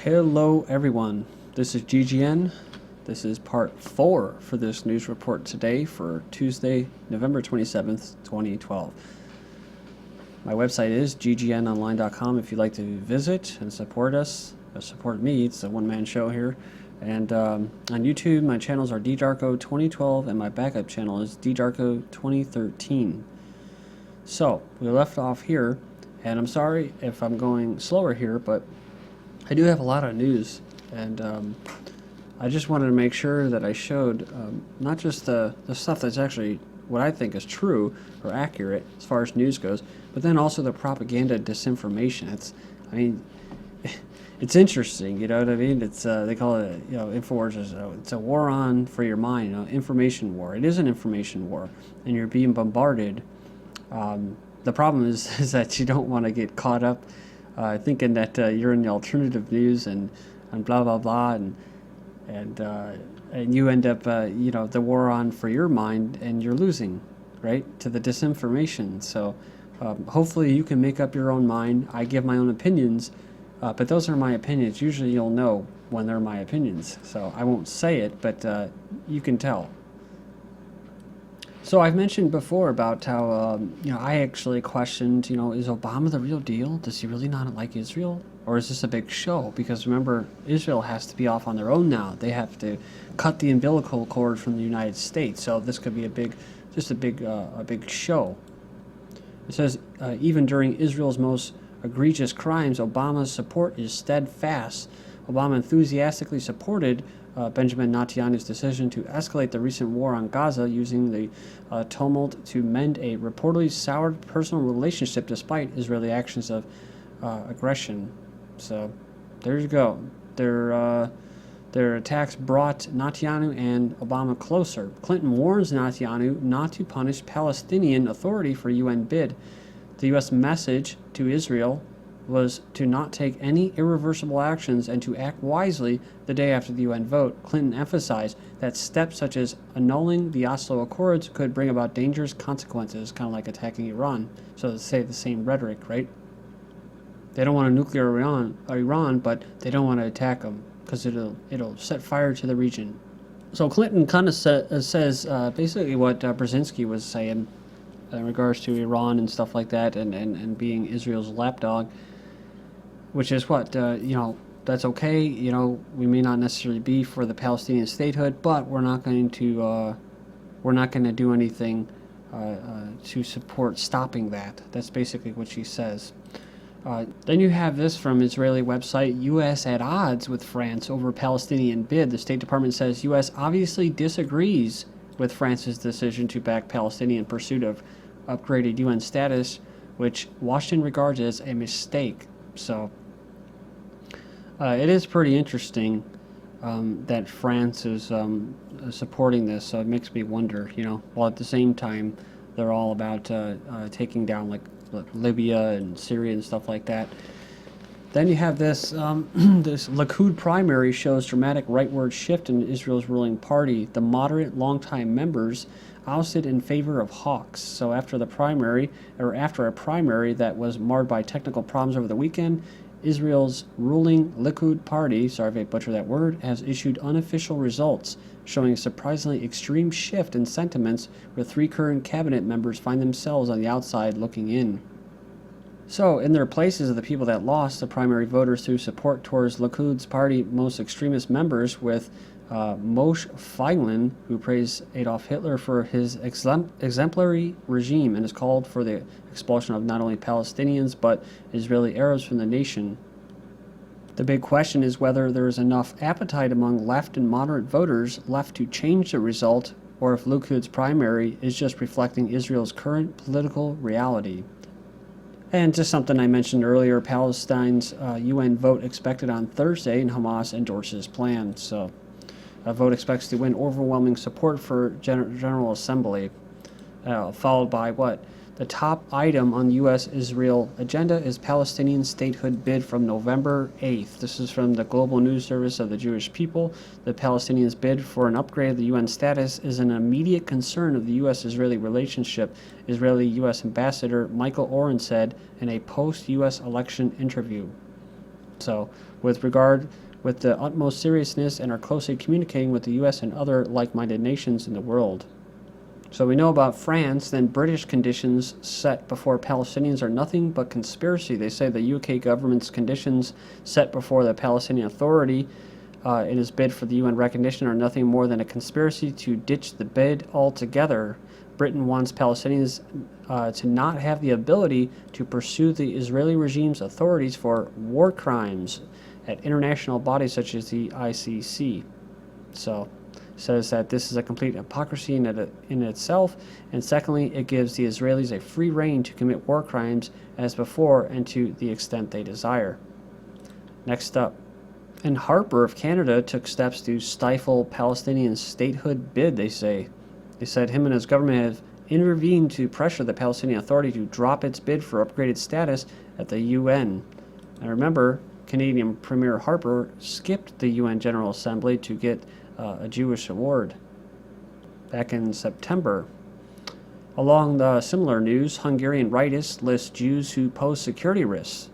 Hello everyone, this is GGN. This is part 4 for this news report today for Tuesday, November 27th, 2012. My website is ggnonline.com if you'd like to visit and support us, support me. It's a one-man show here. And on YouTube, my channels are ddarko2012 and my backup channel is ddarko2013. So, we left off here, and I'm sorry if I'm going slower here, but I do have a lot of news, and I just wanted to make sure that I showed not just the stuff that's actually what I think is true or accurate as far as news goes, but then also the propaganda disinformation. It's interesting, you know what I mean? It's they call it, InfoWars. It's a war on for your mind, information war. It is an information war, and you're being bombarded. The problem is that you don't want to get caught up thinking that you're in the alternative news and blah blah blah, and you end up the war on for your mind, and you're losing, right, to the disinformation. So hopefully you can make up your own mind. I give my own opinions, but those are my opinions. Usually you'll know when they're my opinions, so I won't say it, but you can tell. So I've mentioned before about how, I actually questioned, is Obama the real deal? Does he really not like Israel? Or is this a big show? Because remember, Israel has to be off on their own now. They have to cut the umbilical cord from the United States. So this could be a big show. It says, even during Israel's most egregious crimes, Obama's support is steadfast. Obama enthusiastically supported Benjamin Netanyahu's decision to escalate the recent war on Gaza, using the tumult to mend a reportedly soured personal relationship despite Israeli actions of aggression. So there you go. Their attacks brought Netanyahu and Obama closer. Clinton warns Netanyahu not to punish Palestinian Authority for UN bid. The U.S. message to Israel was to not take any irreversible actions and to act wisely the day after the UN vote. Clinton emphasized that steps such as annulling the Oslo Accords could bring about dangerous consequences, kind of like attacking Iran. So they say the same rhetoric, right? They don't want a nuclear Iran, but they don't want to attack them because it'll set fire to the region. So Clinton kind of says basically what Brzezinski was saying in regards to Iran and stuff like that, and being Israel's lapdog. Which is what, that's okay. We may not necessarily be for the Palestinian statehood, but we're not going to do anything to support stopping that. That's basically what she says. Then you have this from Israeli website, U.S. at odds with France over Palestinian bid. The State Department says U.S. obviously disagrees with France's decision to back Palestinian pursuit of upgraded UN status, which Washington regards as a mistake. So it is pretty interesting that France is supporting this, so it makes me wonder, while at the same time they're all about taking down like Libya and Syria and stuff like that. Then you have this this Likud primary shows dramatic rightward shift in Israel's ruling party. The moderate longtime members ousted in favor of hawks. So after a primary that was marred by technical problems over the weekend, Israel's ruling Likud party, sorry if I butcher that word, has issued unofficial results showing a surprisingly extreme shift in sentiments, where 3 current cabinet members find themselves on the outside looking in. So, in their places are the people that lost the primary voters through support towards Likud's party most extremist members, with Moshe Feiglin, who praised Adolf Hitler for his exemplary regime and has called for the expulsion of not only Palestinians but Israeli Arabs from the nation. The big question is whether there is enough appetite among left and moderate voters left to change the result, or if Likud's primary is just reflecting Israel's current political reality. And just something I mentioned earlier, Palestine's UN vote expected on Thursday, and Hamas endorses plan. So a vote expects to win overwhelming support for General Assembly, followed by what? The top item on U.S. Israel agenda is Palestinian statehood bid from November 8th. This is from the Global News Service of the Jewish People. The Palestinians' bid for an upgrade of the UN status is an immediate concern of the U.S.-Israeli relationship, Israeli U.S. Ambassador Michael Oren said in a post-U.S. election interview. So, with the utmost seriousness, and are closely communicating with the U.S. and other like-minded nations in the world. So we know about France, then British conditions set before Palestinians are nothing but conspiracy. They say the UK government's conditions set before the Palestinian Authority in his bid for the UN recognition are nothing more than a conspiracy to ditch the bid altogether. Britain wants Palestinians to not have the ability to pursue the Israeli regime's authorities for war crimes at international bodies such as the ICC. So, says that this is a complete hypocrisy in itself, and secondly, it gives the Israelis a free rein to commit war crimes as before and to the extent they desire. Next up, and Harper of Canada took steps to stifle Palestinian statehood bid, they say. They said him and his government have intervened to pressure the Palestinian Authority to drop its bid for upgraded status at the UN. And remember, Canadian Premier Harper skipped the UN General Assembly to get a Jewish award back in September. Along the similar news, Hungarian rightists list Jews who pose security risks.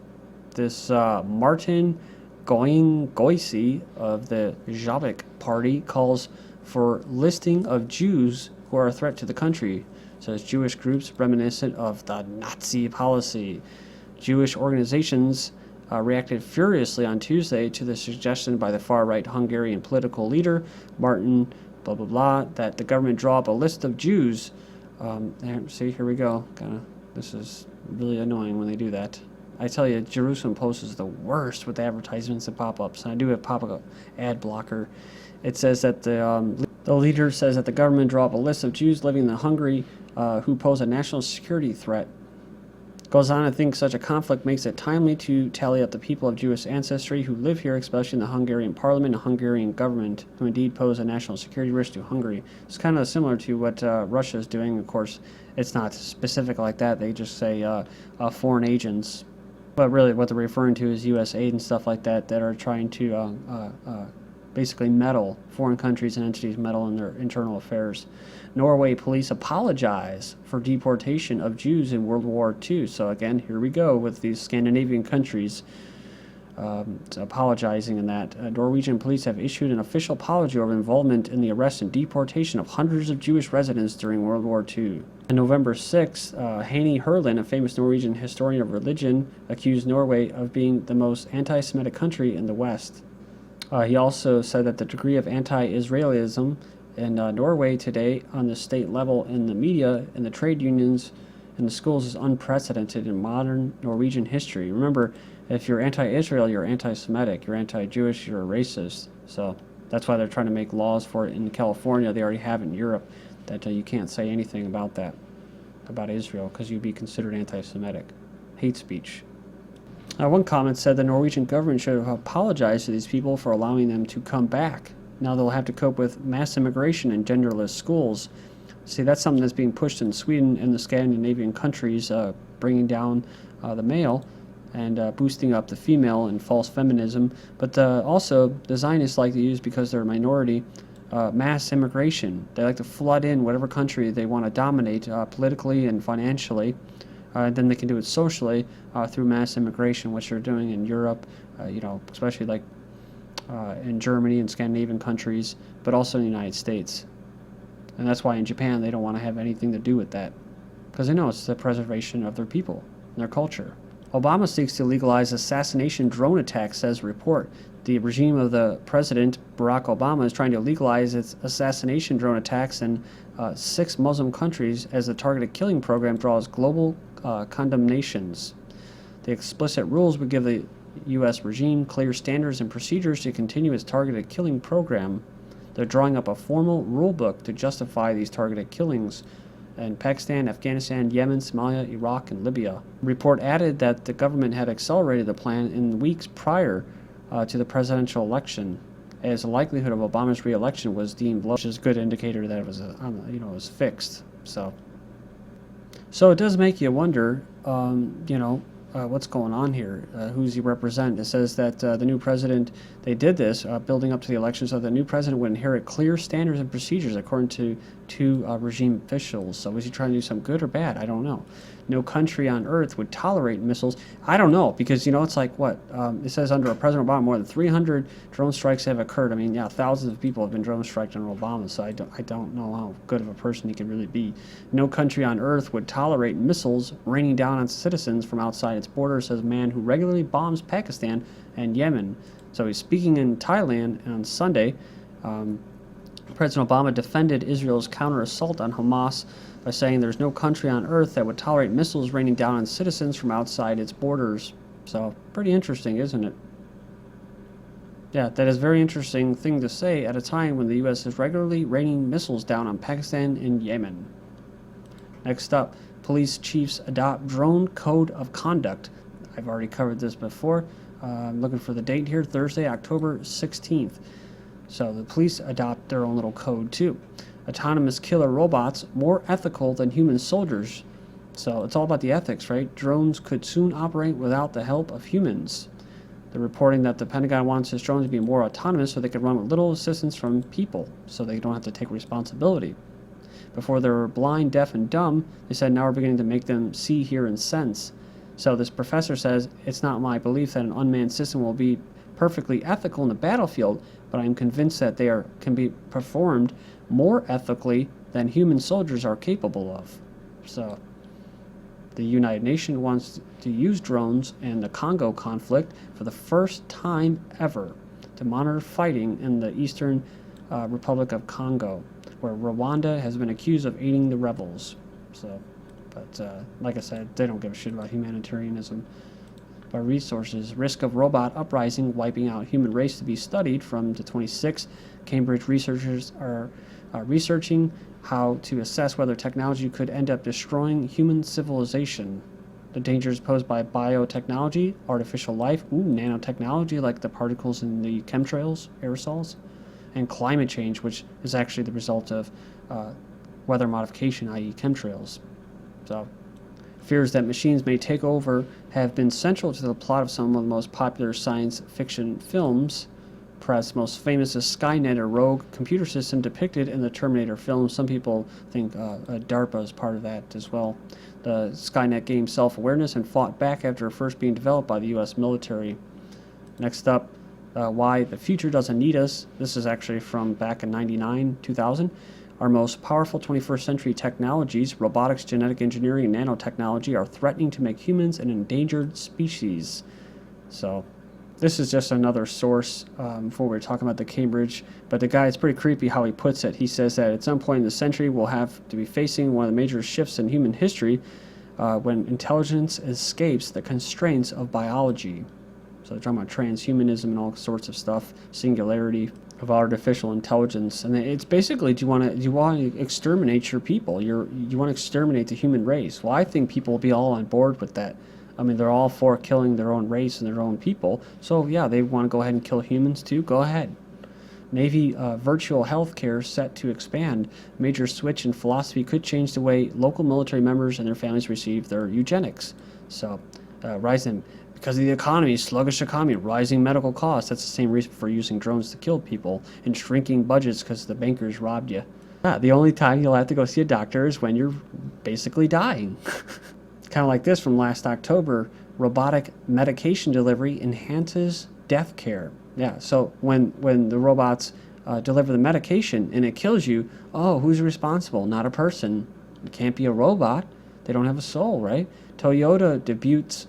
This Martin Goisi of the Jobbik Party calls for listing of Jews who are a threat to the country, says Jewish groups reminiscent of the Nazi policy. Jewish organizations reacted furiously on Tuesday to the suggestion by the far-right Hungarian political leader, Martin blah blah blah, that the government draw up a list of Jews. See, here we go. This is really annoying when they do that. I tell you, Jerusalem Post is the worst with advertisements and pop-ups. And I do have pop-up ad blocker. It says that the leader says that the government draw up a list of Jews living in Hungary who pose a national security threat. Goes on to think such a conflict makes it timely to tally up the people of Jewish ancestry who live here, especially in the Hungarian parliament and Hungarian government, who indeed pose a national security risk to Hungary. It's kind of similar to what Russia is doing. Of course, it's not specific like that. They just say foreign agents. But really what they're referring to is U.S. aid and stuff like that that are trying to basically meddle, foreign countries and entities meddle in their internal affairs. Norway police apologize for deportation of Jews in World War II. So again, here we go with these Scandinavian countries apologizing in that. Norwegian police have issued an official apology over involvement in the arrest and deportation of hundreds of Jewish residents during World War II. On November 6th, Hanne Herlin, a famous Norwegian historian of religion, accused Norway of being the most anti-Semitic country in the West. He also said that the degree of anti-Israelism in Norway today on the state level in the media, in the trade unions, and the schools is unprecedented in modern Norwegian history. Remember, if you're anti-Israel, you're anti-Semitic. You're anti-Jewish, you're a racist. So that's why they're trying to make laws for it in California. They already have in Europe that you can't say anything about that, about Israel, because you'd be considered anti-Semitic. Hate speech. One comment said the Norwegian government should have apologized to these people for allowing them to come back. Now they'll have to cope with mass immigration and genderless schools. See, that's something that's being pushed in Sweden and the Scandinavian countries, bringing down the male and boosting up the female and false feminism. But also, the Zionists like to use, because they're a minority, mass immigration. They like to flood in whatever country they want to dominate politically and financially. Then they can do it socially through mass immigration, which they're doing in Europe, especially like in Germany and Scandinavian countries, but also in the United States. And that's why in Japan they don't want to have anything to do with that, because they know it's the preservation of their people and their culture. Obama seeks to legalize assassination drone attacks, says report. The regime of the president, Barack Obama, is trying to legalize its assassination drone attacks in 6 Muslim countries as the targeted killing program draws global condemnations. The explicit rules would give the U.S. regime clear standards and procedures to continue its targeted killing program. They're drawing up a formal rule book to justify these targeted killings in Pakistan, Afghanistan, Yemen, Somalia, Iraq, and Libya. The report added that the government had accelerated the plan in the weeks prior to the presidential election, as the likelihood of Obama's re-election was deemed low, which is a good indicator that it was, was fixed. So it does make you wonder, what's going on here? Who's he represent? It says that the new president, they did this, building up to the election, so the new president would inherit clear standards and procedures according to two regime officials. So was he trying to do some good or bad? I don't know. no country on earth would tolerate missiles. I don't know, because, it's like what? It says under President Obama, more than 300 drone strikes have occurred. I mean, yeah, thousands of people have been drone striked under Obama, so I don't know how good of a person he could really be. No country on earth would tolerate missiles raining down on citizens from outside its borders, says a man who regularly bombs Pakistan and Yemen. So he's speaking in Thailand on Sunday. President Obama defended Israel's counter-assault on Hamas by saying there's no country on earth that would tolerate missiles raining down on citizens from outside its borders. So, pretty interesting, isn't it? Yeah, that is a very interesting thing to say at a time when the U.S. is regularly raining missiles down on Pakistan and Yemen. Next up, police chiefs adopt drone code of conduct. I've already covered this before. I'm looking for the date here, Thursday, October 16th. So the police adopt their own little code too. Autonomous killer robots more ethical than human soldiers. So it's all about the ethics, right? Drones could soon operate without the help of humans. They're reporting that the Pentagon wants its drones to be more autonomous so they can run with little assistance from people, so they don't have to take responsibility. Before they were blind, deaf, and dumb, they said now we're beginning to make them see, hear, and sense. So this professor says, it's not my belief that an unmanned system will be perfectly ethical in the battlefield, but I'm convinced that they can be performed more ethically than human soldiers are capable of. So the United Nations wants to use drones in the Congo conflict for the first time ever to monitor fighting in the Eastern Republic of Congo, where Rwanda has been accused of aiding the rebels. So, but like I said, they don't give a shit about humanitarianism. By resources, risk of robot uprising wiping out human race to be studied from the 26th. Cambridge researchers are researching how to assess whether technology could end up destroying human civilization. The dangers posed by biotechnology, artificial life, nanotechnology like the particles in the chemtrails, aerosols, and climate change, which is actually the result of weather modification, i.e. chemtrails. So, fears that machines may take over have been central to the plot of some of the most popular science fiction films. Perhaps most famous is Skynet, a rogue computer system depicted in the Terminator film. Some people think DARPA is part of that as well. The Skynet gained self-awareness and fought back after first being developed by the U.S. military. Next up, why the future doesn't need us. This is actually from back in 99, 2000. Our most powerful 21st century technologies, robotics, genetic engineering, and nanotechnology, are threatening to make humans an endangered species. So, this is just another source before we were talking about the Cambridge. But the guy, it's pretty creepy how he puts it. He says that at some point in the century, we'll have to be facing one of the major shifts in human history when intelligence escapes the constraints of biology. So, they're talking about transhumanism and all sorts of stuff, singularity of artificial intelligence, and it's basically, do you want to exterminate your people? You want to exterminate the human race? Well, I think people will be all on board with that. I mean, they're all for killing their own race and their own people. So yeah, they want to go ahead and kill humans too. Go ahead. Navy virtual healthcare set to expand. Major switch in philosophy could change the way local military members and their families receive their eugenics. So, rising. Because of the economy, sluggish economy, rising medical costs. That's the same reason for using drones to kill people, and shrinking budgets because the bankers robbed you. Yeah, the only time you'll have to go see a doctor is when you're basically dying. Kind of like this from last October. Robotic medication delivery enhances death care. Yeah, so when the robots deliver the medication and it kills you, who's responsible? Not a person. It can't be a robot. They don't have a soul, right? Toyota debuts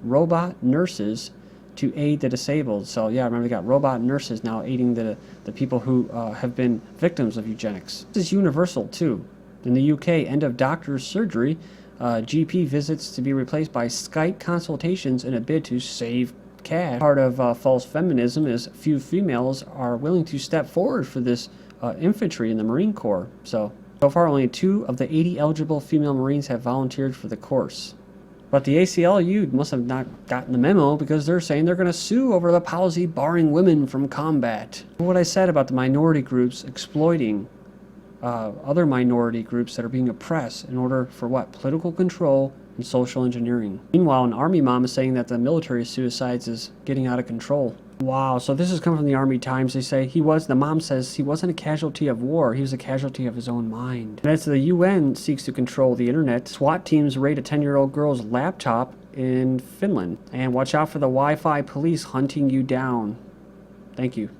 robot nurses to aid the disabled. So yeah, remember they got robot nurses now aiding the people who have been victims of eugenics. This is universal too. In the UK, end of doctor's surgery, GP visits to be replaced by Skype consultations in a bid to save cash. Part of false feminism is few females are willing to step forward for this infantry in the Marine Corps. So far, only 2 of the 80 eligible female Marines have volunteered for the course. But the ACLU must have not gotten the memo because they're saying they're going to sue over the policy barring women from combat. What I said about the minority groups exploiting other minority groups that are being oppressed in order for what? Political control and social engineering. Meanwhile, an army mom is saying that the military suicides is getting out of control. Wow, so this is coming from the Army Times. They say the mom says he wasn't a casualty of war, he was a casualty of his own mind. And as the UN seeks to control the internet, SWAT teams raid a 10-year-old girl's laptop in Finland. And watch out for the Wi-Fi police hunting you down. Thank you.